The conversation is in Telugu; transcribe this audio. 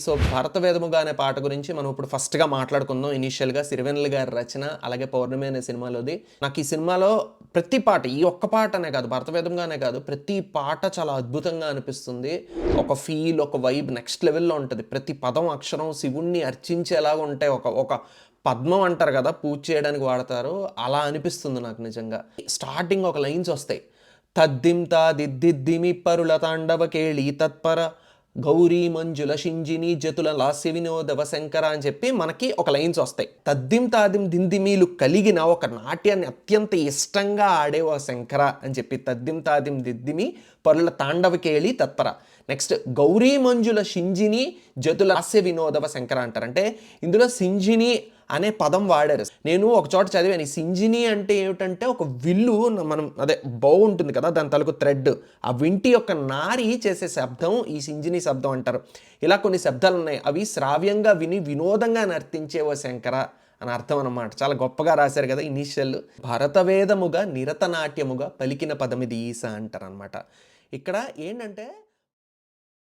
సో 'భరతవేదముగా' అనే పాట గురించి మనం ఇప్పుడు ఫస్ట్‌గా మాట్లాడుకుందాం. ఇనీషియల్‌గా సిరివెన్నెల గారి రచన, అలాగే 'పౌర్ణమి' అనే సినిమాలోది. నాకు ఈ సినిమాలో ప్రతి పాట, ఈ ఒక్క పాట అనే కాదు, 'భరతవేదముగా' అనే కాదు, ప్రతి పాట చాలా అద్భుతంగా అనిపిస్తుంది. ఒక ఫీల్, ఒక వైబ్ నెక్స్ట్ లెవెల్‌లో ఉంటది. ప్రతి పదం, అక్షరం శివుడిని అర్చించేలాగా ఉంటాయి. ఒక ఒక పద్మం అంటారు కదా! పూజ చేయడానికి వాడతారు. అలా అనిపిస్తుంది నాకు నిజంగా. స్టార్టింగ్ ఒక లైన్స్ వస్తాయి. తద్దిం తాదిద్దిద్దిమి పరుల తాండవ కేళి తత్పర గౌరీ మంజుల షింజిని జతుల లాస్య వినోదవ శంకర అని చెప్పి మనకి ఒక లైన్స్ వస్తాయి. తద్దిం తాదిం దిందిమీలు కలిగిన ఒక నాట్యాన్ని అత్యంత ఇష్టంగా ఆడే ఓ శంకర అని చెప్పి తద్దిం తాదిం దిద్దిమి పరుల తాండవకేళి తత్పర. నెక్స్ట్ గౌరీ మంజుల షింజిని జతుల లాస్య వినోదవ శంకర అంటారు. అంటే ఇందులో సింజిని అనే పదం వాడారు. నేను ఒక చోట చదివాను, ఈ సింజిని అంటే ఏమిటంటే ఒక విల్లు, మనం అదే బౌ ఉంటుంది కదా, దాని తలకు థ్రెడ్, ఆ వింటి యొక్క నారి చేసే శబ్దం ఈ సింజిని శబ్దం అంటారు. ఇలా కొన్ని శబ్దాలు ఉన్నాయి. అవి శ్రావ్యంగా విని వినోదంగా నర్తించే ఓ శంకర అని అర్థం అనమాట. చాలా గొప్పగా రాశారు కదా ఇనీషియల్. భరతవేదముగా నిరతనాట్యముగా పలికిన పదమిది ఈస అంటారు అనమాట. ఇక్కడ ఏంటంటే